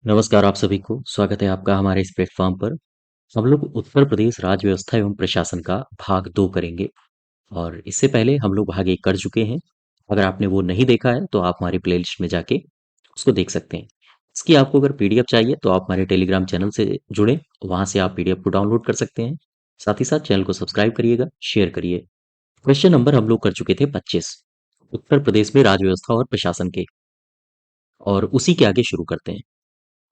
नमस्कार आप सभी को स्वागत है आपका हमारे इस प्लेटफॉर्म पर। हम लोग उत्तर प्रदेश राज्य व्यवस्था एवं प्रशासन का भाग 2 करेंगे और इससे पहले हम लोग भाग 1 कर चुके हैं। अगर आपने वो नहीं देखा है तो आप हमारी प्लेलिस्ट में जाके उसको देख सकते हैं। इसकी आपको अगर पीडीएफ चाहिए तो आप हमारे टेलीग्राम चैनल से जुड़ें, वहां से आप पीडीएफ को डाउनलोड कर सकते हैं। साथ ही साथ चैनल को सब्सक्राइब करिएगा, शेयर करिए। क्वेश्चन नंबर हम लोग कर चुके थे 25 उत्तर प्रदेश में राज्य व्यवस्था और प्रशासन के, और उसी के आगे शुरू करते हैं।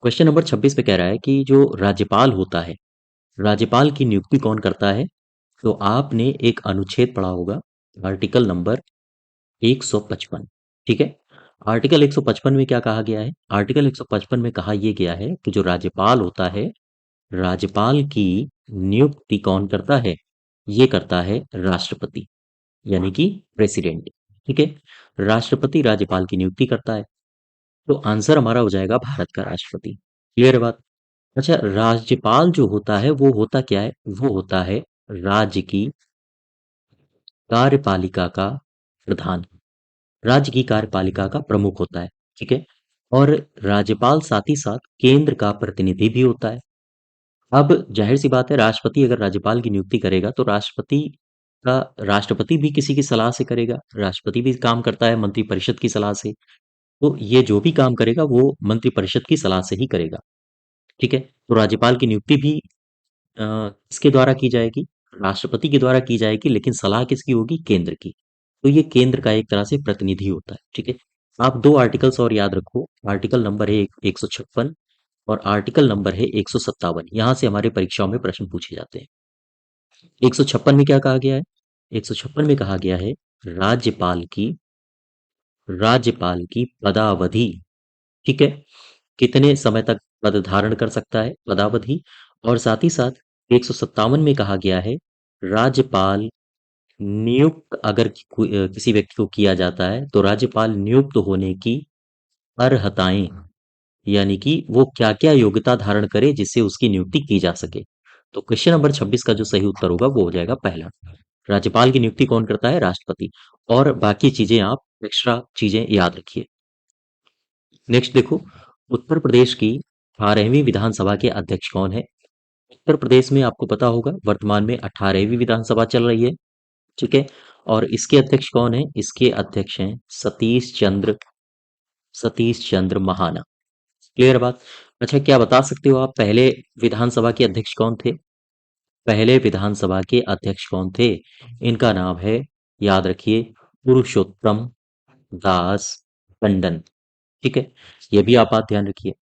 क्वेश्चन नंबर 26 पे कह रहा है कि जो राज्यपाल होता है, राज्यपाल की नियुक्ति कौन करता है? तो आपने एक अनुच्छेद पढ़ा होगा, आर्टिकल नंबर 155। ठीक है। आर्टिकल 155 में क्या कहा गया है? आर्टिकल 155 में कहा यह गया है कि जो राज्यपाल होता है, राज्यपाल की नियुक्ति कौन करता है? ये करता है राष्ट्रपति, यानी कि प्रेसिडेंट। ठीक है। राष्ट्रपति राज्यपाल की नियुक्ति करता है। तो आंसर हमारा हो जाएगा भारत का राष्ट्रपति। क्लियर बात? अच्छा, राज्यपाल जो होता है वो होता क्या है? वो होता है राज्य की कार्यपालिका का प्रधान, राज्य की कार्यपालिका का प्रमुख होता है। ठीक है। और राज्यपाल साथ ही साथ केंद्र का प्रतिनिधि भी होता है। अब जाहिर सी बात है, राष्ट्रपति अगर राज्यपाल की नियुक्ति करेगा तो राष्ट्रपति भी किसी की सलाह से करेगा। राष्ट्रपति भी काम करता है मंत्रिपरिषद की सलाह से। तो ये जो भी काम करेगा वो मंत्रिपरिषद की सलाह से ही करेगा। ठीक है। तो राज्यपाल की नियुक्ति भी किसके द्वारा की जाएगी? राष्ट्रपति के द्वारा की जाएगी, लेकिन सलाह किसकी होगी? केंद्र की। तो ये केंद्र का एक तरह से प्रतिनिधि होता है। ठीक है। आप दो आर्टिकल्स और याद रखो, आर्टिकल नंबर है 156 और आर्टिकल नंबर है 157। यहां से हमारे परीक्षाओं में प्रश्न पूछे जाते हैं। 156 में क्या कहा गया है? 156 में कहा गया है राज्यपाल की पदावधि। ठीक है। कितने समय तक पद धारण कर सकता है, पदावधि। और साथ ही साथ 157 में कहा गया है राज्यपाल नियुक्त अगर किसी व्यक्ति को किया जाता है तो राज्यपाल नियुक्त होने की अर्हताएं, यानी कि वो क्या क्या योग्यता धारण करे जिससे उसकी नियुक्ति की जा सके। तो क्वेश्चन नंबर 26 का जो सही उत्तर होगा वो हो जाएगा पहला। राज्यपाल की नियुक्ति कौन करता है? राष्ट्रपति। और बाकी चीजें आप एक्स्ट्रा चीजें याद रखिए। नेक्स्ट देखो, उत्तर प्रदेश की 18वीं विधानसभा के अध्यक्ष कौन है? उत्तर प्रदेश में आपको पता होगा वर्तमान में 18वीं विधानसभा चल रही है। ठीक है। और इसके अध्यक्ष कौन है? इसके अध्यक्ष हैं सतीश चंद्र महाना। क्लियर बात? अच्छा, क्या बता सकते हो आप पहले विधानसभा के अध्यक्ष कौन थे? पहले विधानसभा के अध्यक्ष कौन थे? इनका नाम है, याद रखिए, पुरुषोत्तम दास टंडन। ठीक है। ये भी आप बात ध्यान रखिए।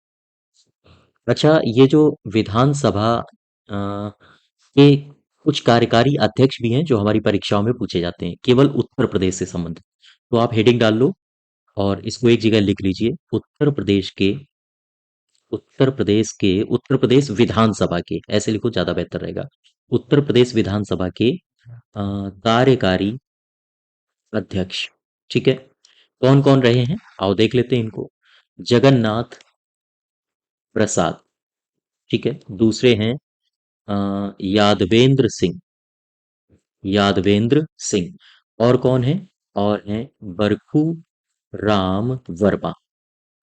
अच्छा, ये जो विधानसभा के कुछ कार्यकारी अध्यक्ष भी हैं जो हमारी परीक्षाओं में पूछे जाते हैं, केवल उत्तर प्रदेश से संबंधित। तो आप हेडिंग डाल लो और इसको एक जगह लिख लीजिए। उत्तर प्रदेश विधानसभा के, ऐसे लिखो ज्यादा बेहतर रहेगा। उत्तर प्रदेश विधानसभा के कार्यकारी अध्यक्ष। ठीक है। कौन कौन रहे हैं आओ देख लेते हैं इनको। जगन्नाथ प्रसाद। ठीक है। दूसरे हैं यादवेंद्र सिंह। यादवेंद्र सिंह। और कौन है? और हैं बरखू राम वर्मा।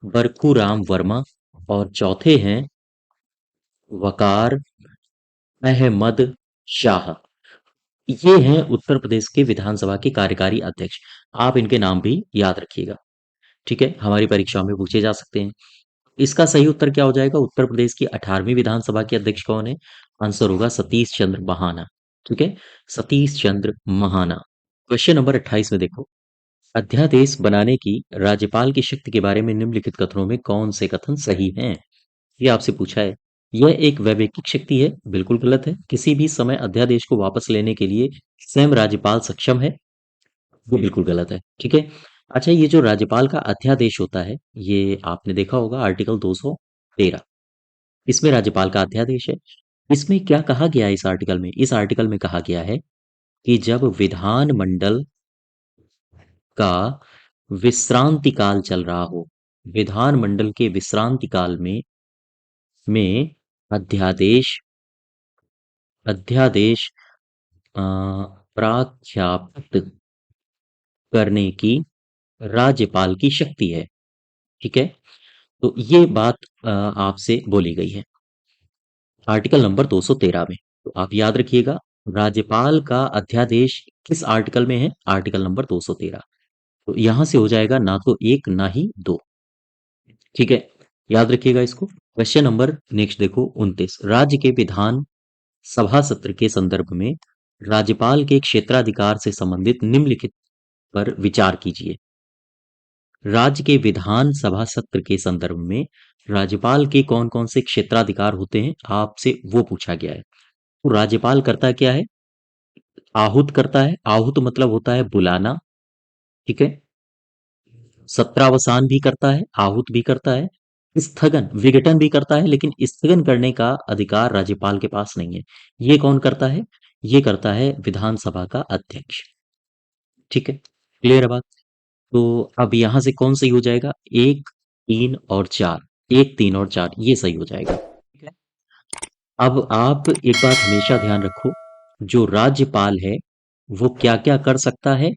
बरखू राम वर्मा। और चौथे हैं वकार अहमद शाह। ये हैं उत्तर प्रदेश के विधानसभा के कार्यकारी अध्यक्ष। आप इनके नाम भी याद रखिएगा। ठीक है। हमारी परीक्षाओं में पूछे जा सकते हैं। इसका सही उत्तर क्या हो जाएगा? उत्तर प्रदेश की 18वीं विधानसभा के अध्यक्ष कौन है? आंसर होगा सतीश चंद्र महाना। ठीक है। सतीश चंद्र महाना। क्वेश्चन नंबर 28 में देखो, अध्यादेश बनाने की राज्यपाल की शक्ति के बारे में निम्नलिखित कथनों में कौन से कथन सही हैं? ये आपसे पूछा है। यह एक वैवेकिक शक्ति है, बिल्कुल गलत है। किसी भी समय अध्यादेश को वापस लेने के लिए स्वयं राज्यपाल सक्षम है, वो बिल्कुल गलत है। ठीक है। अच्छा, ये जो राज्यपाल का अध्यादेश होता है, ये आपने देखा होगा आर्टिकल 213, इसमें राज्यपाल का अध्यादेश है। इसमें क्या कहा गया है? इस आर्टिकल में कहा गया है कि जब विधानमंडल का विश्रांति काल चल रहा हो, विधानमंडल के विश्रांति काल में अध्यादेश अध्यादेश अ, प्रख्यापित करने की राज्यपाल की शक्ति है। ठीक है। तो ये बात आपसे बोली गई है आर्टिकल नंबर 213 में। तो आप याद रखिएगा, राज्यपाल का अध्यादेश किस आर्टिकल में है? Article number 213। तो यहां से हो जाएगा ना तो एक ना ही दो। ठीक है, याद रखिएगा इसको। क्वेश्चन नंबर नेक्स्ट देखो 29, राज्य के विधान सभा सत्र के संदर्भ में राज्यपाल के क्षेत्राधिकार से संबंधित निम्नलिखित पर विचार कीजिए। राज्य के विधान सभा सत्र के संदर्भ में राज्यपाल के कौन कौन से क्षेत्राधिकार होते हैं, आपसे वो पूछा गया है। तो राज्यपाल करता क्या है? आहूत करता है। आहूत मतलब होता है बुलाना। ठीक है, सत्रावसान भी करता है, आहूत भी करता है, स्थगन विघटन भी करता है, लेकिन स्थगन करने का अधिकार राज्यपाल के पास नहीं है। ये कौन करता है? ये करता है विधानसभा का अध्यक्ष। ठीक है, क्लियर है बात? तो अब यहां से कौन सही हो जाएगा? एक, तीन और चार। एक, तीन और चार ये सही हो जाएगा। ठीक है, अब आप एक बात हमेशा ध्यान रखो, जो राज्यपाल है वो क्या क्या कर सकता है?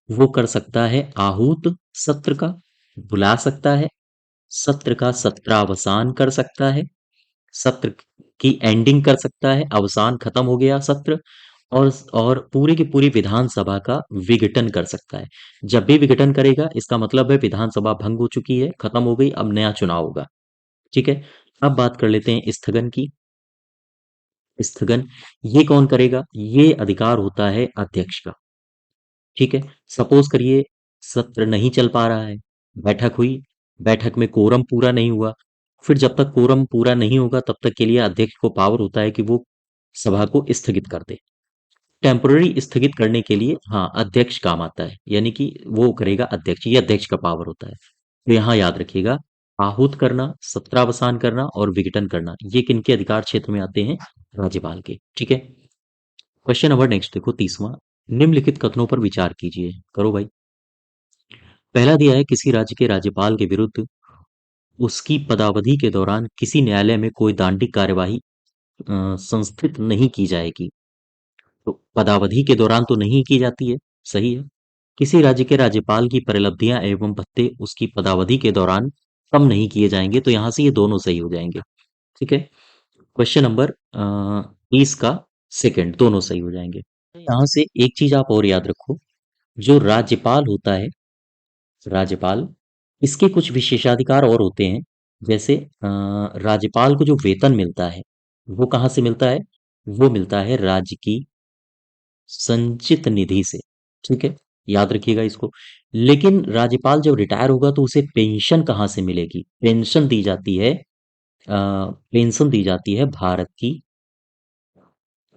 वो कर सकता है आहूत सत्र का, बुला सकता है, सत्र का सत्रावसान कर सकता है, सत्र की एंडिंग कर सकता है, अवसान खत्म हो गया सत्र, और पूरी की पूरी विधानसभा का विघटन कर सकता है। जब भी विघटन करेगा इसका मतलब है विधानसभा भंग हो चुकी है, खत्म हो गई, अब नया चुनाव होगा। ठीक है, अब बात कर लेते हैं स्थगन की। स्थगन ये कौन करेगा? ये अधिकार होता है अध्यक्ष का। ठीक है, सपोज करिए सत्र नहीं चल पा रहा है, बैठक हुई, बैठक में कोरम पूरा नहीं हुआ, फिर जब तक कोरम पूरा नहीं होगा तब तक के लिए अध्यक्ष को पावर होता है कि वो सभा को स्थगित कर दे। टेम्पररी स्थगित करने के लिए हाँ अध्यक्ष काम आता है, यानी कि वो करेगा अध्यक्ष, ये अध्यक्ष का पावर होता है। तो यहाँ याद रखिएगा, आहूत करना, सत्रावसान करना और विघटन करना ये किनके अधिकार क्षेत्र में आते हैं? राज्यपाल के। ठीक है, क्वेश्चन नंबर नेक्स्ट देखो 30वां, निम्नलिखित कथनों पर विचार कीजिए। करो भाई। पहला दिया है, किसी राज्य के राज्यपाल के विरुद्ध उसकी पदावधि के दौरान किसी न्यायालय में कोई दांडिक कार्यवाही संस्थित नहीं की जाएगी। तो पदावधि के दौरान तो नहीं की जाती है, सही है। किसी राज्य के राज्यपाल की परिलब्धियां एवं भत्ते उसकी पदावधि के दौरान कम नहीं किए जाएंगे, तो यहां से ये दोनों सही हो जाएंगे। ठीक है, क्वेश्चन नंबर 30 का सेकंड दोनों सही हो जाएंगे। यहां से एक चीज आप और याद रखो, जो राज्यपाल होता है, राज्यपाल, इसके कुछ विशेषाधिकार और होते हैं। जैसे राज्यपाल को जो वेतन मिलता है वो कहाँ से मिलता है? वो मिलता है राज्य की संचित निधि से। ठीक है, याद रखिएगा इसको। लेकिन राज्यपाल जब रिटायर होगा तो उसे पेंशन कहाँ से मिलेगी? पेंशन दी जाती है, पेंशन दी जाती है भारत की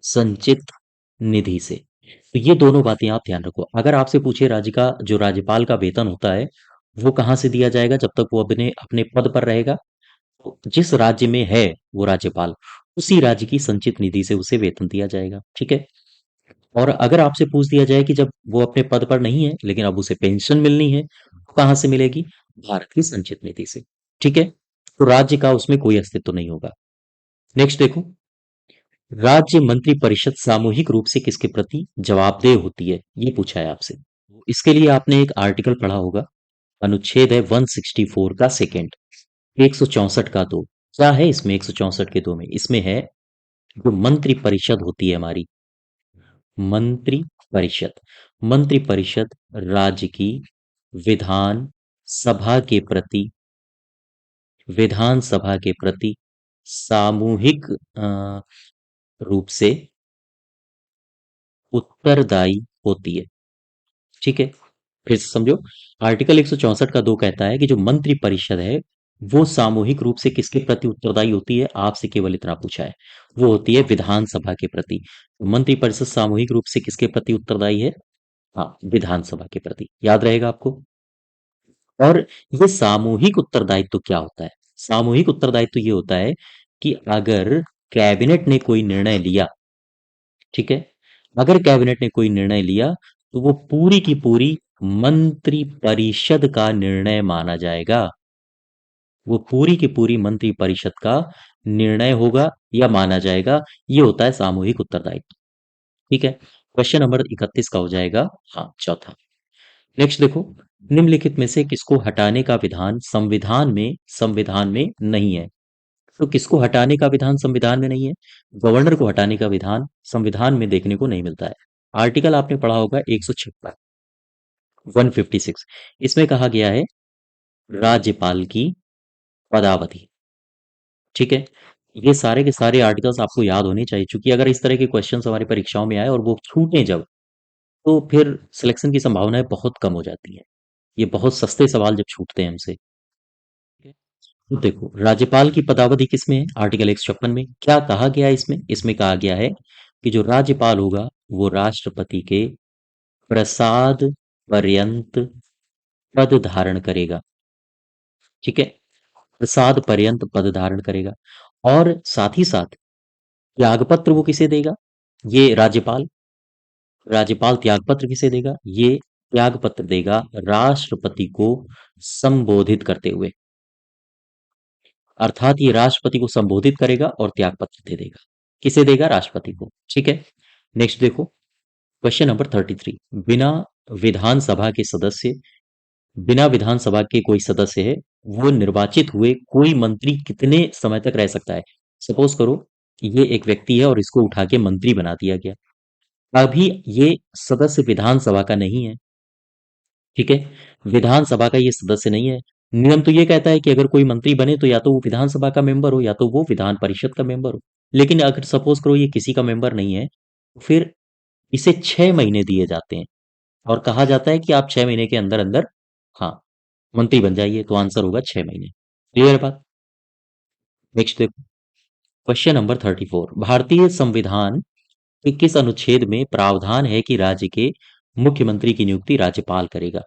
संचित निधि से। तो ये दोनों बातें आप ध्यान रखो। अगर आपसे पूछे राज्य का जो राज्यपाल का वेतन होता है वो कहाँ से दिया जाएगा जब तक वो अपने अपने पद पर रहेगा, तो जिस राज्य में है वो राज्यपाल, उसी राज्य की संचित निधि से उसे वेतन दिया जाएगा। ठीक है, और अगर आपसे पूछ दिया जाए कि जब वो अपने पद पर नहीं है लेकिन अब उसे पेंशन मिलनी है, तो कहाँ से मिलेगी? भारत की संचित निधि से। ठीक है, तो राज्य का उसमें कोई अस्तित्व नहीं होगा। नेक्स्ट देखो, राज्य मंत्री परिषद सामूहिक रूप से किसके प्रति जवाबदेह होती है, ये पूछा है आपसे। इसके लिए आपने एक आर्टिकल पढ़ा होगा, अनुच्छेद है 164 का सेकेंड, 164 का दो। क्या है इसमें 164 के दो में? इसमें है जो मंत्री परिषद होती है हमारी, मंत्री परिषद, मंत्री परिषद राज्य की विधान सभा के प्रति, विधानसभा के प्रति सामूहिक रूप से उत्तरदायी होती है। ठीक है, फिर से समझो, आर्टिकल 164 का दो कहता है कि जो मंत्री परिषद है वो सामूहिक रूप से किसके प्रति उत्तरदायी होती है? आपसे केवल इतना पूछा है, वो होती है विधानसभा के प्रति। मंत्री परिषद सामूहिक रूप से किसके प्रति उत्तरदायी है? हाँ, विधानसभा के प्रति। याद रहेगा आपको। और ये सामूहिक उत्तरदायित्व क्या होता है? सामूहिक उत्तरदायित्व ये होता है कि अगर कैबिनेट ने कोई निर्णय लिया, ठीक है, अगर कैबिनेट ने कोई निर्णय लिया तो वो पूरी की पूरी मंत्री परिषद का निर्णय माना जाएगा। वो पूरी की पूरी मंत्री परिषद का निर्णय होगा या माना जाएगा। ये होता है सामूहिक उत्तरदायित्व। ठीक है, क्वेश्चन नंबर 31 का हो जाएगा हाँ चौथा। नेक्स्ट देखो, निम्नलिखित में से किसको हटाने का विधान संविधान में नहीं है? तो किसको हटाने का विधान संविधान में नहीं है? गवर्नर को हटाने का विधान संविधान में देखने को नहीं मिलता है। आर्टिकल आपने पढ़ा होगा 156, 156। इसमें कहा गया है राज्यपाल की पदावधि। ठीक है, ये सारे के सारे आर्टिकल्स आपको याद होने चाहिए, क्योंकि अगर इस तरह के क्वेश्चंस हमारी परीक्षाओं में आए और वो छूटे जब, तो फिर सिलेक्शन की संभावनाएं बहुत कम हो जाती हैं। ये बहुत सस्ते सवाल जब छूटते हैं हमसे। तो देखो, राज्यपाल की पदावधि किसमें है? आर्टिकल 156 में क्या कहा गया है? इसमें कहा गया है कि जो राज्यपाल होगा वो राष्ट्रपति के प्रसाद पर्यंत पद धारण करेगा। ठीक है, प्रसाद पर्यंत पद धारण करेगा। और साथ ही साथ त्यागपत्र वो किसे देगा? ये राज्यपाल त्यागपत्र किसे देगा? ये त्यागपत्र देगा राष्ट्रपति को संबोधित करते हुए। अर्थात ये राष्ट्रपति को संबोधित करेगा और त्यागपत्र दे देगा। किसे देगा? राष्ट्रपति को। ठीक है, नेक्स्ट देखो, क्वेश्चन नंबर 33। बिना विधानसभा के सदस्य बिना विधानसभा के कोई सदस्य है, वो निर्वाचित हुए कोई मंत्री कितने समय तक रह सकता है? सपोज करो ये एक व्यक्ति है और इसको उठा के मंत्री बना दिया गया। अभी ये सदस्य विधानसभा का नहीं है। ठीक है, विधानसभा का ये सदस्य नहीं है। नियम तो ये कहता है कि अगर कोई मंत्री बने तो या तो वो विधानसभा का मेंबर हो या तो वो विधान परिषद का मेंबर हो। लेकिन अगर सपोज करो ये किसी का मेंबर नहीं है, तो फिर इसे 6 महीने दिए जाते हैं और कहा जाता है कि आप 6 महीने के अंदर अंदर, हाँ, मंत्री बन जाइए। तो आंसर होगा 6 महीने। क्लियर बात? नेक्स्ट देखो, क्वेश्चन नंबर 34। भारतीय संविधान के किस अनुच्छेद में प्रावधान है कि राज्य के मुख्यमंत्री की नियुक्ति राज्यपाल करेगा?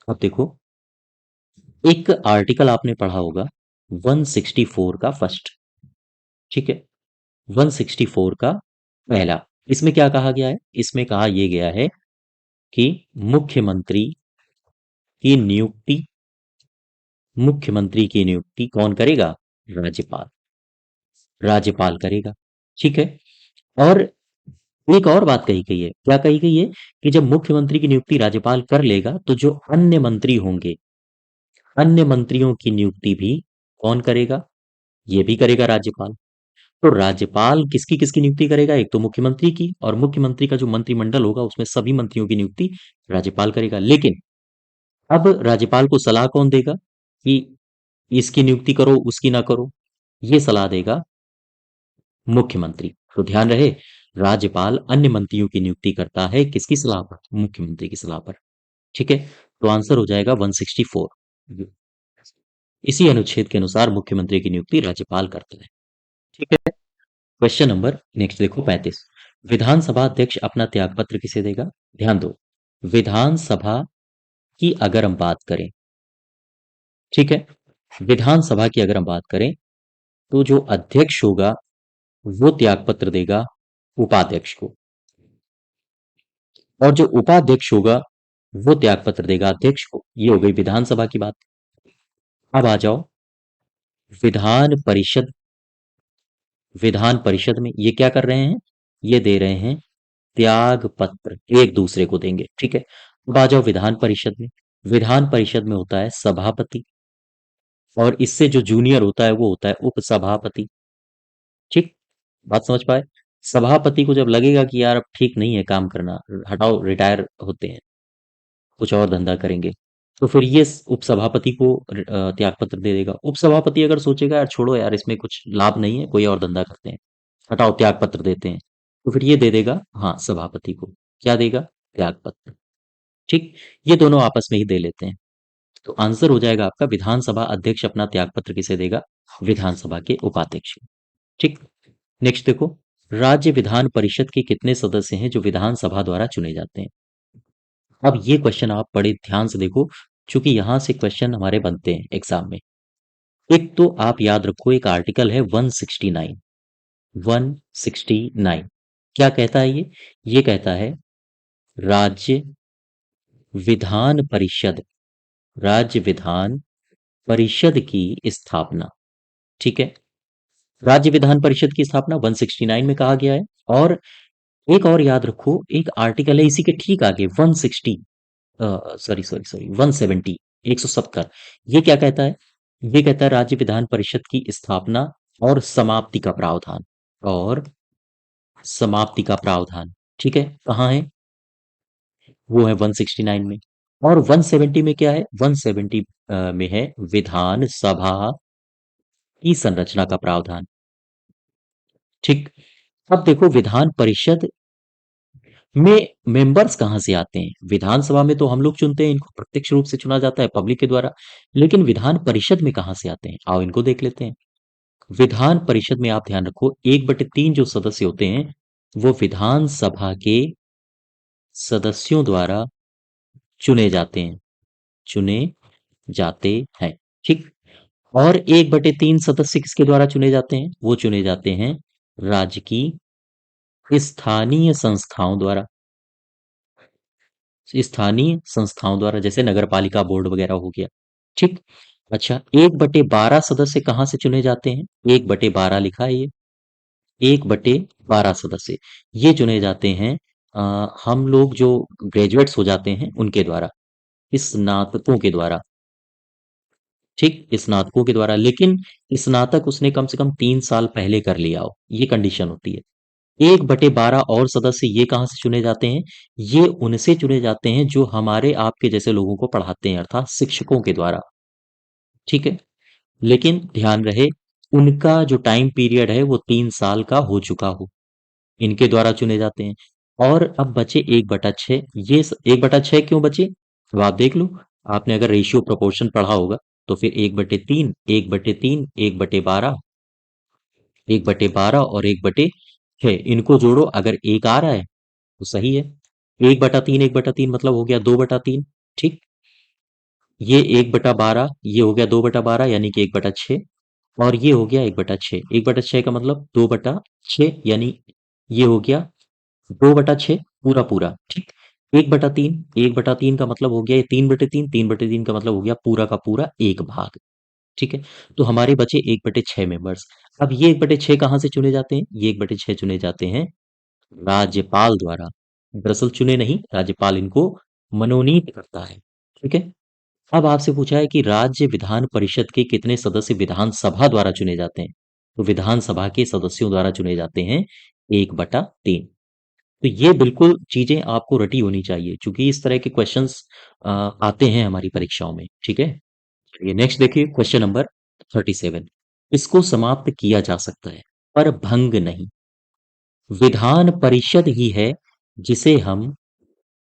अब देखो, एक आर्टिकल आपने पढ़ा होगा 164 का फर्स्ट। ठीक है, 164 का पहला। इसमें क्या कहा गया है? इसमें कहा यह गया है कि मुख्यमंत्री की नियुक्ति मुख्यमंत्री की नियुक्ति कौन करेगा? राज्यपाल। राज्यपाल करेगा। ठीक है, और एक और बात कही गई है। क्या कही गई है? कि जब मुख्यमंत्री की नियुक्ति राज्यपाल कर लेगा तो जो अन्य मंत्री होंगे, अन्य मंत्रियों की नियुक्ति भी कौन करेगा? ये भी करेगा राज्यपाल। तो राज्यपाल किसकी किसकी नियुक्ति करेगा? एक तो मुख्यमंत्री की, और मुख्यमंत्री का जो मंत्रिमंडल होगा उसमें सभी मंत्रियों की नियुक्ति राज्यपाल करेगा। लेकिन अब राज्यपाल को सलाह कौन देगा कि इसकी नियुक्ति करो उसकी ना करो? ये सलाह देगा मुख्यमंत्री। तो ध्यान रहे, राज्यपाल अन्य मंत्रियों की नियुक्ति करता है किसकी सलाह पर? मुख्यमंत्री की सलाह पर। ठीक है, तो आंसर हो जाएगा 164। इसी अनुच्छेद के अनुसार मुख्यमंत्री की नियुक्ति राज्यपाल करता है। ठीक है, क्वेश्चन नंबर नेक्स्ट देखो 35। विधानसभा अध्यक्ष अपना त्यागपत्र किसे देगा? ध्यान दो, विधानसभा की अगर हम बात करें, ठीक है, विधानसभा की अगर हम बात करें, तो जो अध्यक्ष होगा वो त्यागपत्र देगा उपाध्यक्ष को, और जो उपाध्यक्ष होगा वो त्यागपत्र देगा अध्यक्ष को। ये हो गई विधानसभा की बात। अब आ जाओ विधान परिषद। विधान परिषद में ये क्या कर रहे हैं? ये दे रहे हैं त्याग पत्र, एक दूसरे को देंगे। ठीक है, अब आ जाओ विधान परिषद में। विधान परिषद में होता है सभापति, और इससे जो जूनियर होता है वो होता है उपसभापति। ठीक, बात समझ पाए? सभापति को जब लगेगा कि यार अब ठीक नहीं है काम करना, हटाओ, रिटायर होते हैं, कुछ और धंधा करेंगे, तो फिर ये उपसभापति को त्यागपत्र दे देगा। उपसभापति अगर सोचेगा यार छोड़ो यार इसमें कुछ लाभ नहीं है, कोई और धंधा करते हैं, हटाओ त्यागपत्र देते हैं, तो फिर ये दे देगा, हाँ, सभापति को। क्या देगा? त्यागपत्र। ठीक, ये दोनों आपस में ही दे लेते हैं। तो आंसर हो जाएगा आपका विधानसभा अध्यक्ष अपना त्यागपत्र किसे देगा? विधानसभा के उपाध्यक्ष को। ठीक, नेक्स्ट देखो, राज्य विधान परिषद के कितने सदस्य हैं जो विधानसभा द्वारा चुने जाते हैं? अब ये क्वेश्चन आप बड़े ध्यान से देखो, क्योंकि यहां से क्वेश्चन हमारे बनते हैं एग्जाम में। एक तो आप याद रखो, एक आर्टिकल है 169। 169 क्या कहता है? ये कहता है राज्य विधान परिषद, राज्य विधान परिषद की स्थापना। ठीक है, राज्य विधान परिषद की स्थापना 169 में कहा गया है। और एक और याद रखो, एक आर्टिकल है इसी के ठीक आगे 160। Sorry sorry sorry 170, 170। ये क्या कहता है? ये कहता है राज्य विधान परिषद की स्थापना और समाप्ति का प्रावधान, और समाप्ति का प्रावधान, ठीक है, कहाँ है? वो है 169 में। और 170 में क्या है? 170 में है विधान सभा की संरचना का प्रावधान। ठीक। अब देखो विधान परिषद में मेंबर्स कहाँ से आते हैं? विधानसभा में तो हम लोग चुनते हैं, इनको प्रत्यक्ष रूप से चुना जाता है पब्लिक के द्वारा। लेकिन विधान परिषद में कहाँ से आते हैं? आओ इनको देख लेते हैं। विधान परिषद में आप ध्यान रखो, 1/3 जो सदस्य होते हैं वो विधानसभा के सदस्यों द्वारा चुने जाते हैं, चुने जाते हैं। ठीक। और 1/3 सदस्य किसके द्वारा चुने जाते हैं? वो चुने जाते हैं राज्य की स्थानीय संस्थाओं द्वारा, स्थानीय संस्थाओं द्वारा, जैसे नगर पालिका बोर्ड वगैरह हो गया। ठीक। अच्छा, 1/12 सदस्य कहाँ से चुने जाते हैं? 1/12 लिखा है ये, 1/12 सदस्य ये चुने जाते हैं हम लोग जो ग्रेजुएट्स हो जाते हैं उनके द्वारा, स्नातकों के द्वारा। ठीक, स्नातकों के द्वारा। लेकिन स्नातक उसने कम से कम 3 साल पहले कर लिया हो, ये कंडीशन होती है। 1/12 और सदस्य ये कहाँ से चुने जाते हैं? ये उनसे चुने जाते हैं जो हमारे आपके जैसे लोगों को पढ़ाते हैं, अर्थात शिक्षकों के द्वारा। ठीक है। लेकिन ध्यान रहे, उनका जो टाइम पीरियड है वो 3 साल का हो चुका हो, इनके द्वारा चुने जाते हैं। और अब बचे 1/6। ये 1/6 क्यों बचे? अब आप देख लो, आपने अगर रेशियो प्रोपोर्शन पढ़ा होगा तो फिर 1/3, 1/3, 1/12, 1/12 और 1/6 इनको जोड़ो, अगर एक आ रहा है तो सही है। 1/3, 1/3 मतलब हो गया 2/3। ठीक। ये 1/12, ये हो गया 2/12 यानी कि 1/6, और ये हो गया 1/6। 1/6 का मतलब 2/6 यानी ये हो गया 2/6 पूरा पूरा। ठीक। 1/3, 1/3 का मतलब हो गया ये 3/3, 3/3 का मतलब हो गया पूरा का पूरा एक भाग। ठीक है। तो हमारे बचे 1/6 मेंबर्स। अब ये 1/6 कहाँ से चुने जाते हैं? ये 1/6 चुने जाते हैं राज्यपाल द्वारा। दरअसल चुने नहीं, राज्यपाल इनको मनोनीत करता है। ठीक है। अब आपसे पूछा है कि राज्य विधान परिषद के कितने सदस्य विधानसभा द्वारा चुने जाते हैं? तो विधानसभा के सदस्यों द्वारा चुने जाते हैं 1/3। तो ये बिल्कुल चीजें आपको रटी होनी चाहिए, क्योंकि इस तरह के क्वेश्चंस आते हैं हमारी परीक्षाओं में। ठीक है। चलिए नेक्स्ट देखिए, क्वेश्चन नंबर 37। इसको समाप्त किया जा सकता है पर भंग नहीं। विधान परिषद ही है जिसे हम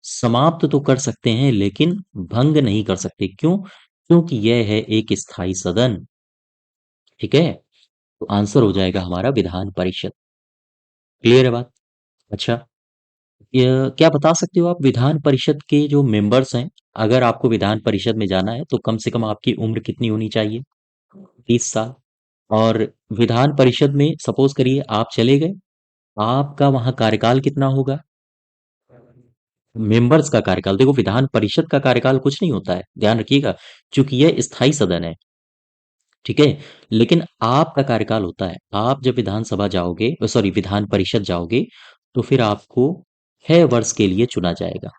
समाप्त तो कर सकते हैं लेकिन भंग नहीं कर सकते। क्यों? क्योंकि यह है एक स्थायी सदन। ठीक है। तो आंसर हो जाएगा हमारा विधान परिषद। क्लियर है बात? अच्छा, ये क्या बता सकते हो आप विधान परिषद के जो मेंबर्स हैं, अगर आपको विधान परिषद में जाना है तो कम से कम आपकी उम्र कितनी होनी चाहिए? 30 साल। और विधान परिषद में सपोज करिए आप चले गए, आपका वहां कार्यकाल कितना होगा? मेंबर्स का कार्यकाल, देखो विधान परिषद का कार्यकाल कुछ नहीं होता है, ध्यान रखिएगा, क्योंकि यह स्थायी सदन है। ठीक है। लेकिन आपका कार्यकाल होता है, आप जब विधानसभा जाओगे, सॉरी विधान परिषद जाओगे, तो फिर आपको 6 वर्ष के लिए चुना जाएगा।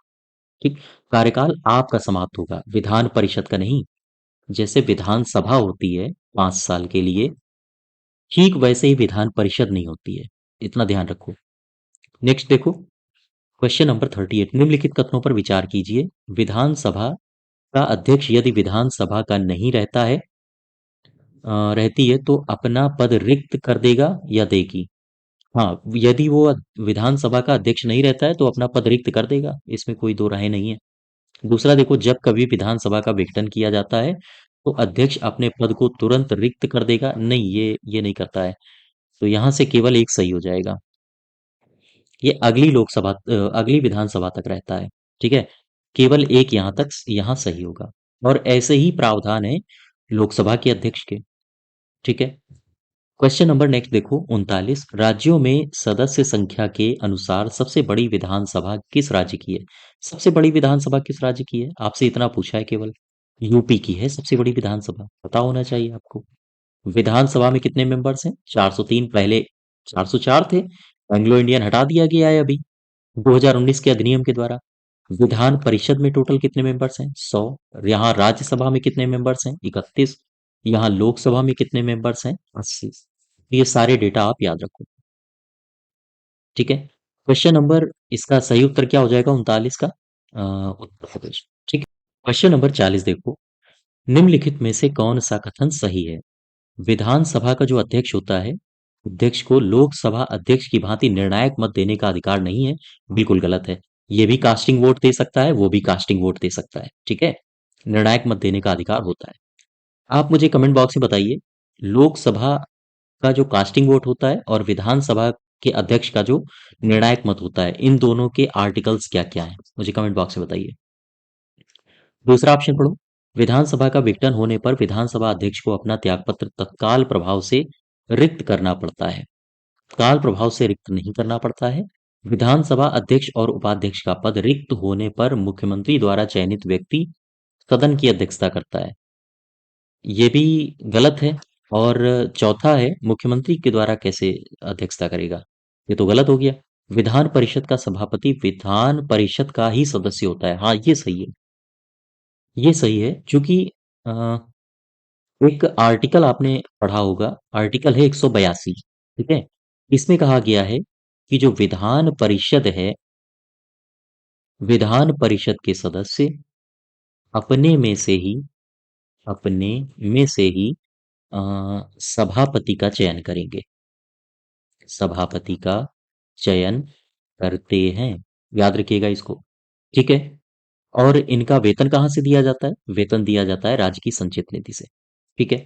ठीक। कार्यकाल आपका समाप्त होगा, विधान परिषद का नहीं। जैसे विधानसभा होती है 5 साल के लिए, ठीक वैसे ही विधान परिषद नहीं होती है, इतना ध्यान रखो। नेक्स्ट देखो, क्वेश्चन नंबर 38। निम्नलिखित कथनों पर विचार कीजिए। विधानसभा का अध्यक्ष यदि विधानसभा का नहीं रहता है, रहती है तो अपना पद रिक्त कर देगा या देगी? हाँ, यदि वो विधानसभा का अध्यक्ष नहीं रहता है तो अपना पद रिक्त कर देगा, इसमें कोई दो राय नहीं है। दूसरा देखो, जब कभी विधानसभा का विघटन किया जाता है तो अध्यक्ष अपने पद को तुरंत रिक्त कर देगा, नहीं, ये नहीं करता है। तो यहां से केवल एक सही हो जाएगा, ये अगली लोकसभा अगली विधानसभा तक रहता है। ठीक है। केवल एक यहां तक, यहां सही होगा। और ऐसे ही प्रावधान है लोकसभा के अध्यक्ष के। ठीक है। क्वेश्चन नंबर नेक्स्ट देखो, 39। राज्यों में सदस्य संख्या के अनुसार सबसे बड़ी विधानसभा किस राज्य की है? सबसे बड़ी विधानसभा किस राज्य की है? आपसे इतना पूछा है केवल। यूपी की है सबसे बड़ी विधानसभा, पता होना चाहिए आपको। विधानसभा में कितने मेंबर्स हैं? 403। पहले 404 थे, एंग्लो इंडियन हटा दिया गया है अभी 2019 के अधिनियम के द्वारा। विधान परिषद में टोटल कितने मेंबर्स हैं? 100। यहाँ राज्यसभा में कितने मेंबर्स हैं? 31। यहाँ लोकसभा में कितने मेंबर्स हैं? 80। ये सारे डेटा आप याद रखो। ठीक है। क्वेश्चन नंबर, इसका सही उत्तर क्या हो जाएगा 39 का? उत्तर प्रदेश। ठीक है। क्वेश्चन नंबर 40 देखो, निम्नलिखित में से कौन सा कथन सही है? विधानसभा का जो अध्यक्ष होता है, अध्यक्ष को लोकसभा अध्यक्ष की भांति निर्णायक मत देने का अधिकार नहीं है। बिल्कुल गलत है। ये भी कास्टिंग वोट दे सकता है, वो भी कास्टिंग वोट दे सकता है। ठीक है। निर्णायक मत देने का अधिकार होता है। आप मुझे कमेंट बॉक्स में बताइए, लोकसभा का जो कास्टिंग वोट होता है और विधानसभा के अध्यक्ष का जो निर्णायक मत होता है, इन दोनों के आर्टिकल्स क्या क्या हैं? मुझे कमेंट बॉक्स में बताइए। दूसरा ऑप्शन पढ़ो, विधानसभा का विघटन होने पर विधानसभा अध्यक्ष को अपना त्यागपत्र तत्काल प्रभाव से रिक्त करना पड़ता है। तत्काल प्रभाव से रिक्त नहीं करना पड़ता है। विधानसभा अध्यक्ष और उपाध्यक्ष का पद रिक्त होने पर मुख्यमंत्री द्वारा चयनित व्यक्ति सदन की अध्यक्षता करता है। ये भी गलत है। और चौथा है, मुख्यमंत्री के द्वारा कैसे अध्यक्षता करेगा? ये तो गलत हो गया। विधान परिषद का सभापति विधान परिषद का ही सदस्य होता है। हाँ, ये सही है। ये सही है, क्योंकि अ, एक आर्टिकल आपने पढ़ा होगा, आर्टिकल है 182। ठीक है। इसमें कहा गया है कि जो विधान परिषद है, विधान परिषद के सदस्य अपने में से ही अपने में से ही अ, सभापति का चयन करेंगे। सभापति का चयन करते हैं। याद रखिएगा इसको। ठीक है। और इनका वेतन कहाँ से दिया जाता है? वेतन दिया जाता है राज्य की संचित निधि से। ठीक है।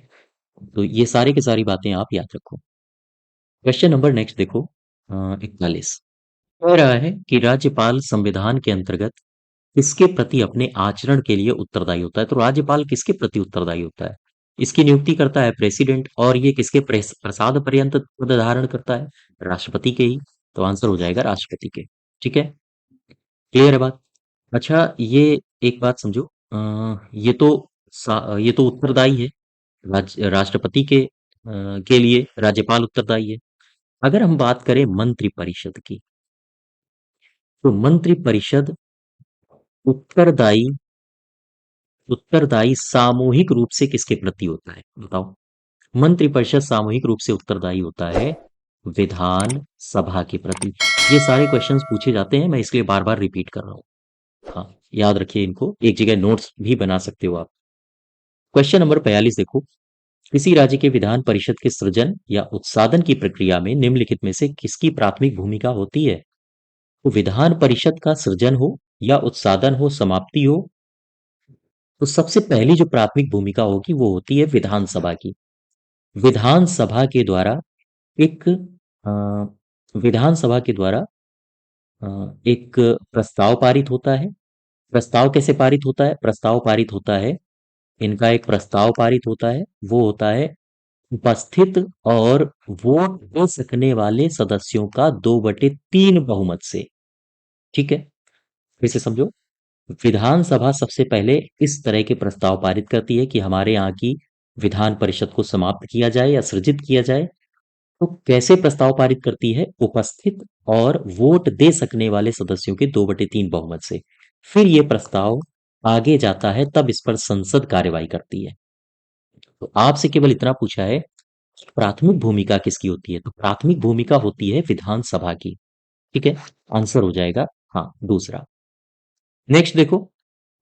तो ये सारे की सारी बातें आप याद रखो। क्वेश्चन नंबर नेक्स्ट देखो, 41। कह रहा है कि राज्यपाल संविधान के अंतर्गत किसके प्रति अपने आचरण के लिए उत्तरदायी होता है? तो राज्यपाल किसके प्रति उत्तरदायी होता है? इसकी नियुक्ति करता है प्रेसिडेंट, और ये किसके प्रसाद पर्यंत पद धारण करता है? राष्ट्रपति के ही। तो आंसर हो जाएगा राष्ट्रपति के। ठीक है। क्लियर है बात? अच्छा, ये एक बात समझो, ये तो उत्तरदायी है। राष्ट्रपति के लिए राज्यपाल उत्तरदायी है। अगर हम बात करें मंत्रि परिषद की, तो मंत्रि परिषद उत्तरदायी उत्तरदायी सामूहिक रूप से किसके प्रति होता है? बताओ। मंत्रिपरिषद सामूहिक रूप से उत्तरदायी होता है विधान सभा के प्रति। ये सारे क्वेश्चंस पूछे जाते हैं, मैं इसलिए बार बार रिपीट कर रहा हूँ। हाँ, याद रखिए इनको, एक जगह नोट्स भी बना सकते हो आप। क्वेश्चन नंबर 42 देखो, किसी राज्य के विधान परिषद के सृजन या उत्साधन की प्रक्रिया में निम्नलिखित में से किसकी प्राथमिक भूमिका होती है? तो विधान परिषद का सृजन हो या उत्साधन हो, समाप्ति हो, तो सबसे पहली जो प्राथमिक भूमिका होगी वो होती है विधानसभा की। विधानसभा के द्वारा एक विधानसभा के द्वारा अ, एक प्रस्ताव पारित होता है। प्रस्ताव कैसे पारित होता है? प्रस्ताव पारित होता है, इनका एक प्रस्ताव पारित होता है, वो होता है उपस्थित और वोट दे सकने वाले सदस्यों का 2/3 बहुमत से। ठीक है। फिर से समझो, विधानसभा सबसे पहले इस तरह के प्रस्ताव पारित करती है कि हमारे यहाँ की विधान परिषद को समाप्त किया जाए या सृजित किया जाए। तो कैसे प्रस्ताव पारित करती है? उपस्थित और वोट दे सकने वाले सदस्यों के 2/3 बहुमत से। फिर ये प्रस्ताव आगे जाता है, तब इस पर संसद कार्यवाही करती है। तो आपसे केवल इतना पूछा है, प्राथमिक भूमिका किसकी होती है? तो प्राथमिक भूमिका होती है विधानसभा की। ठीक है। आंसर हो जाएगा हाँ, दूसरा। नेक्स्ट देखो,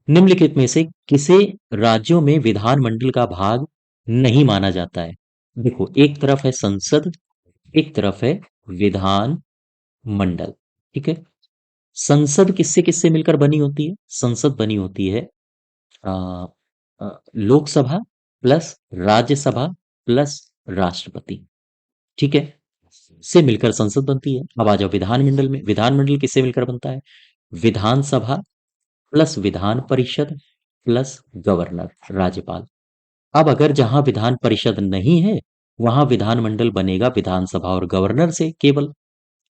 निम्नलिखित में से किसे राज्यों में विधानमंडल का भाग नहीं माना जाता है? देखो, एक तरफ है संसद, एक तरफ है विधान मंडल। ठीक है। संसद किससे किससे मिलकर बनी होती है? संसद बनी होती है अ, लोकसभा प्लस राज्यसभा प्लस राष्ट्रपति। ठीक है। से मिलकर संसद बनती है। अब आ जाओ विधानमंडल में। विधानमंडल किससे मिलकर बनता है? विधानसभा plus Vidhan Parishad plus governor, राज्यपाल। अब अगर जहां विधान परिषद नहीं है, वहां विधानमंडल बनेगा विधानसभा और गवर्नर से केवल,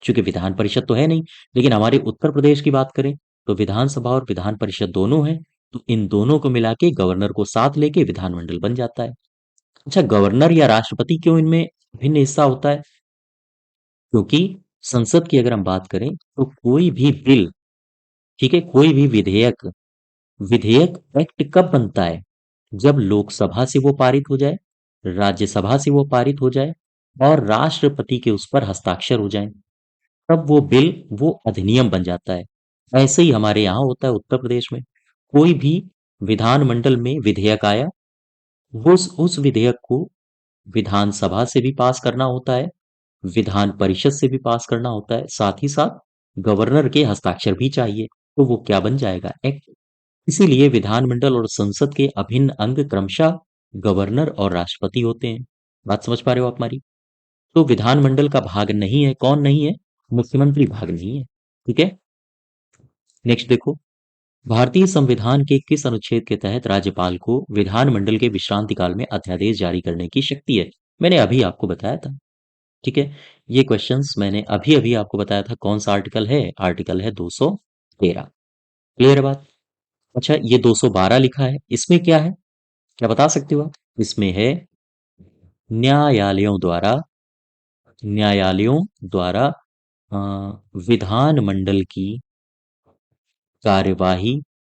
चूंकि विधान परिषद तो है नहीं। लेकिन हमारे उत्तर प्रदेश की बात करें, तो विधानसभा और विधान परिषद दोनों हैं। तो इन दोनों को मिला के गवर्नर को साथ लेके विधानमंडल बन जाता है। अच्छा, गवर्नर या राष्ट्रपति क्यों इनमें भिन्न हिस्सा होता है? क्योंकि संसद की अगर हम बात करें, तो कोई भी बिल ठीक है, कोई भी विधेयक विधेयक एक्ट कब बनता है? जब लोकसभा से वो पारित हो जाए, राज्यसभा से वो पारित हो जाए और राष्ट्रपति के उस पर हस्ताक्षर हो जाए, तब वो बिल वो अधिनियम बन जाता है। ऐसे ही हमारे यहाँ होता है उत्तर प्रदेश में। कोई भी विधानमंडल में विधेयक आया, उस विधेयक को विधानसभा से भी पास करना होता है, विधान परिषद से भी पास करना होता है, साथ ही साथ गवर्नर के हस्ताक्षर भी चाहिए। तो वो क्या बन जाएगा? एक्ट। इसीलिए विधानमंडल और संसद के अभिन्न अंग क्रमशः गवर्नर और राष्ट्रपति होते हैं। बात समझ पा रहे हो आप हमारी? तो विधानमंडल का भाग नहीं है, कौन नहीं है? मुख्यमंत्री भाग नहीं है। ठीक है, नेक्स्ट देखो। भारतीय संविधान के किस अनुच्छेद के तहत राज्यपाल को विधानमंडल के विश्रांति काल में अध्यादेश जारी करने की शक्ति है? मैंने अभी आपको बताया था। ठीक है, ये क्वेश्चंस मैंने अभी अभी आपको बताया था। कौन सा आर्टिकल है? आर्टिकल है 213। क्लियर है बात? अच्छा, ये 212 लिखा है, इसमें क्या है? क्या बता सकते हो आप? इसमें है न्यायालयों द्वारा न्यायालयों द्वारा अ, विधानमंडल की कार्यवाही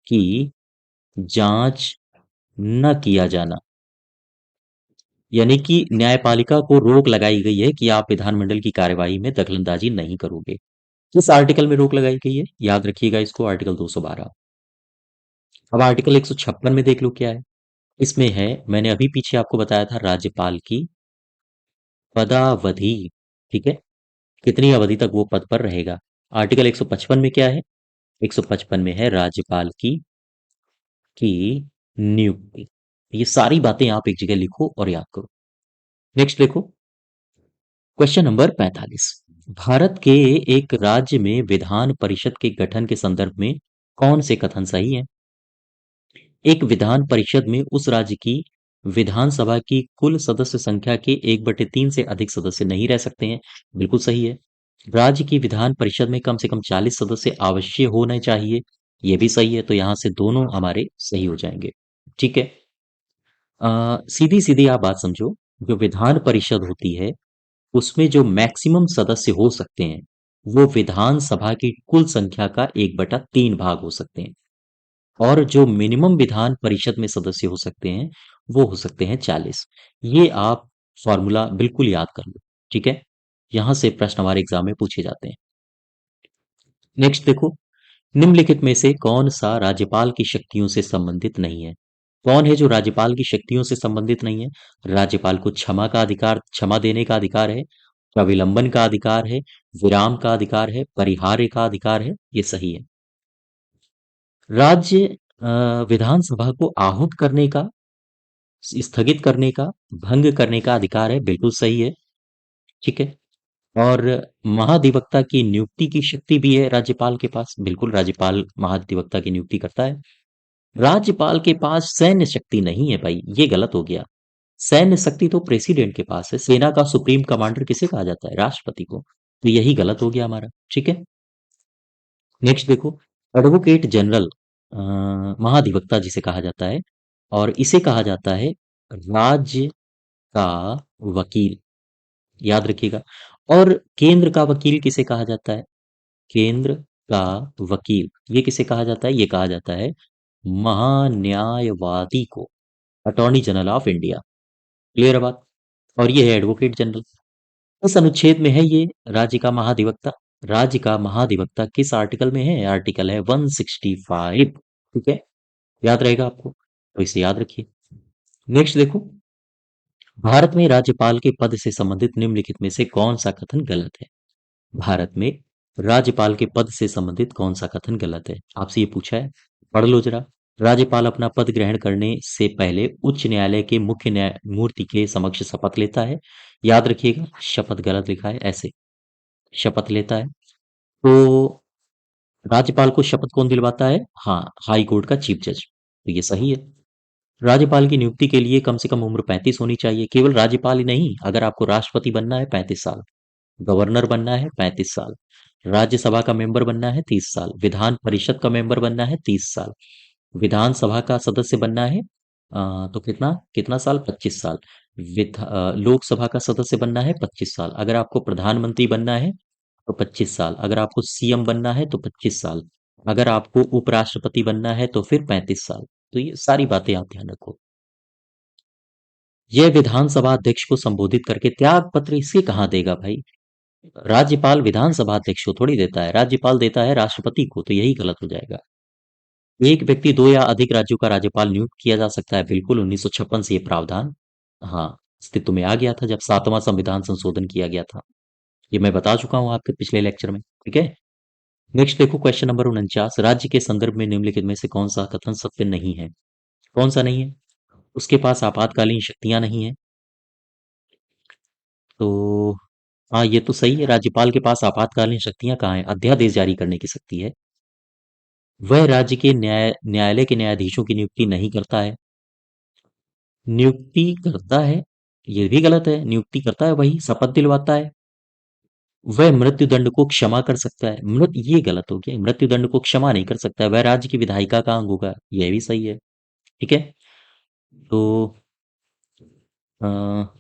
की जांच न किया जाना। यानी कि न्यायपालिका को रोक लगाई गई है कि आप विधानमंडल की कार्यवाही में दखलंदाजी नहीं करोगे। किस आर्टिकल में रोक लगाई गई है? याद रखिएगा इसको, आर्टिकल 212। अब आर्टिकल 156 में देख लो क्या है। इसमें है, मैंने अभी पीछे आपको बताया था, राज्यपाल की पदावधि। ठीक है, कितनी अवधि तक वो पद पर रहेगा। आर्टिकल 155 में क्या है? 155 में है राज्यपाल की नियुक्ति। ये सारी बातें आप एक जगह लिखो और याद करो। नेक्स्ट देखो, क्वेश्चन नंबर 45। भारत के एक राज्य में विधान परिषद के गठन के संदर्भ में कौन से कथन सही है? एक विधान परिषद में उस राज्य की विधानसभा की कुल सदस्य संख्या के 1/3 से अधिक सदस्य नहीं रह सकते हैं। बिल्कुल सही है। राज्य की विधान परिषद में कम से कम 40 सदस्य अवश्य होने चाहिए। ये भी सही है। तो यहां से दोनों हमारे सही हो जाएंगे। ठीक है, सीधी सीधी आप बात समझो। जो विधान परिषद होती है, उसमें जो मैक्सिमम सदस्य हो सकते हैं, वो विधानसभा की कुल संख्या का 1/3 भाग हो सकते हैं। और जो मिनिमम विधान परिषद में सदस्य हो सकते हैं, वो हो सकते हैं 40। ये आप फॉर्मूला बिल्कुल याद कर लो। ठीक है, यहां से प्रश्न हमारे एग्जाम में पूछे जाते हैं। नेक्स्ट देखो, निम्नलिखित में से कौन सा राज्यपाल की शक्तियों से संबंधित नहीं है? कौन है जो राज्यपाल की शक्तियों से संबंधित नहीं है? राज्यपाल को क्षमा देने का अधिकार है, अविलंबन का अधिकार है, विराम का अधिकार है, परिहार्य का अधिकार है। ये सही है। राज्य विधानसभा को आहूत करने का, स्थगित करने का, भंग करने का अधिकार है। बिल्कुल सही है। ठीक है, और महाधिवक्ता की नियुक्ति की शक्ति भी है राज्यपाल के पास। बिल्कुल, राज्यपाल महाधिवक्ता की नियुक्ति करता है। राज्यपाल के पास सैन्य शक्ति नहीं है भाई, ये गलत हो गया। सैन्य शक्ति तो प्रेसिडेंट के पास है। सेना का सुप्रीम कमांडर किसे कहा जाता है? राष्ट्रपति को। तो यही गलत हो गया हमारा। ठीक है, नेक्स्ट देखो। एडवोकेट जनरल महाधिवक्ता जिसे कहा जाता है, और इसे कहा जाता है राज्य का वकील। याद रखिएगा। और केंद्र का वकील किसे कहा जाता है? केंद्र का वकील ये किसे कहा जाता है? ये कहा जाता है महान्यायवादी को, attorney general of India. Clear है बात? और ये है एडवोकेट जनरल। इस अनुच्छेद में है ये राज्य का महाधिवक्ता। राज्य का महाधिवक्ता किस आर्टिकल में है? आर्टिकल है 165। ठीक है, याद रहेगा आपको, तो इसे याद रखिए। नेक्स्ट देखो, भारत में राज्यपाल के पद से संबंधित निम्नलिखित में से कौन सा कथन गलत है? भारत में राज्यपाल के पद से संबंधित कौन सा कथन गलत है? आपसे ये पूछा है, पढ़ लो जरा। राज्यपाल अपना पद ग्रहण करने से पहले उच्च न्यायालय के मुख्य न्यायमूर्ति के समक्ष शपथ लेता है। याद रखिएगा, शपथ गलत लिखा है, ऐसे शपथ लेता है। तो राज्यपाल को शपथ कौन दिलवाता है? हाँ, हाई कोर्ट का चीफ जज। तो ये सही है। राज्यपाल की नियुक्ति के लिए कम से कम उम्र 35 होनी चाहिए। केवल राज्यपाल ही नहीं, अगर आपको राष्ट्रपति बनना है 35 साल, गवर्नर बनना है 35 साल, राज्यसभा का मेंबर बनना है 30 साल, विधान परिषद का मेंबर बनना है 30 साल, विधानसभा का सदस्य बनना है तो कितना कितना साल? 25 साल। लोकसभा का सदस्य बनना है 25 साल। अगर आपको प्रधानमंत्री बनना है तो 25 साल। अगर आपको सीएम बनना है तो 25 साल। अगर आपको उपराष्ट्रपति बनना है तो फिर 35 साल। तो ये सारी बातें आप ध्यान रखो। यह विधानसभा अध्यक्ष को संबोधित करके त्याग पत्र इसे कहाँ देगा भाई? राज्यपाल विधानसभा अध्यक्ष को थोड़ी देता है, राज्यपाल देता है राष्ट्रपति को, तो यही गलत हो जाएगा। एक व्यक्ति दो या अधिक राज्यों का राज्यपाल नियुक्त किया जा सकता है, बिल्कुल 1956 से ये प्रावधान हाँ अस्तित्व में आ गया था जब 7वां संविधान संशोधन किया गया था। ये मैं बता चुका हूं आपके पिछले लेक्चर में। ठीक है, नेक्स्ट देखो क्वेश्चन नंबर 49। राज्य के संदर्भ में निम्नलिखित में से कौन सा कथन सत्य नहीं है? कौन सा नहीं है? उसके पास आपातकालीन शक्तियां नहीं है। तो हाँ, ये तो सही है, राज्यपाल के पास आपातकालीन शक्तियां कहाँ है? अध्यादेश जारी करने की शक्ति है। वह राज्य के न्यायालय के न्यायाधीशों की नियुक्ति नहीं करता है। नियुक्ति करता है, ये भी गलत है। नियुक्ति करता है वही शपथ दिलवाता है। वह मृत्युदंड को क्षमा कर सकता है, ये गलत हो गया। मृत्युदंड को क्षमा नहीं कर सकता है, वह राज्य की विधायिका का अंग होगा, यह भी सही है। ठीक है, तो अ,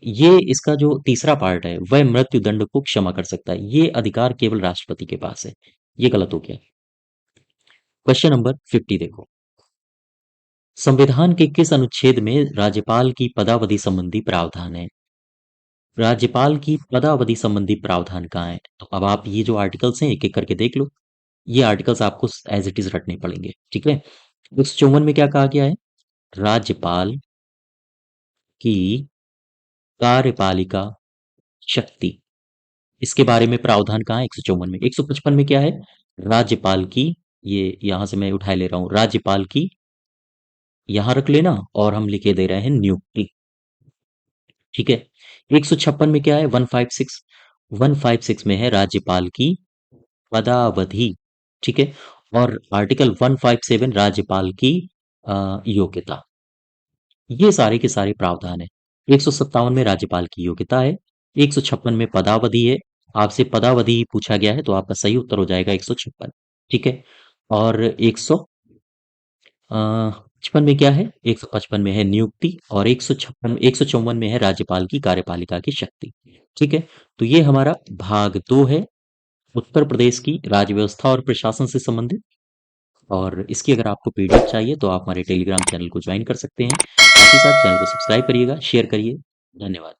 ये इसका जो तीसरा पार्ट है, वह मृत्युदंड को क्षमा कर सकता है, ये अधिकार केवल राष्ट्रपति के पास है, ये गलत हो गया। क्वेश्चन नंबर 50 देखो। संविधान के किस अनुच्छेद में राज्यपाल की पदावधि संबंधी प्रावधान है? राज्यपाल की पदावधि संबंधी प्रावधान कहाँ है? तो अब आप ये जो आर्टिकल्स हैं एक एक करके देख लो। ये आर्टिकल्स आपको एज इट इज रटने पड़ेंगे। ठीक है, 154 में क्या कहा गया है? राज्यपाल की कार्यपालिका शक्ति, इसके बारे में प्रावधान कहाँ है? 154 में। 155 में क्या है? राज्यपाल की, ये यहां से मैं उठाए ले रहा हूं, राज्यपाल की, यहां रख लेना, और हम लिखे दे रहे हैं नियुक्ति। ठीक है, 156 में क्या है? 156, 156 में है राज्यपाल की पदावधि। ठीक है, और आर्टिकल 157 राज्यपाल की योग्यता। ये सारे के सारे प्रावधान है। 157 में राज्यपाल की योग्यता है, 156 में पदावधि है। आपसे पदावधि पूछा गया है तो आपका सही उत्तर हो जाएगा 156। ठीक है, और 155 में क्या है? 155 में है नियुक्ति, और 154 में है राज्यपाल की कार्यपालिका की शक्ति। ठीक है, तो ये हमारा भाग 2 है, उत्तर प्रदेश की राज्य व्यवस्था और प्रशासन से संबंधित। और इसकी अगर आपको पीडीएफ चाहिए तो आप हमारे टेलीग्राम चैनल को ज्वाइन कर सकते हैं। साथ ही साथ चैनल को सब्सक्राइब करिएगा, शेयर करिए। धन्यवाद।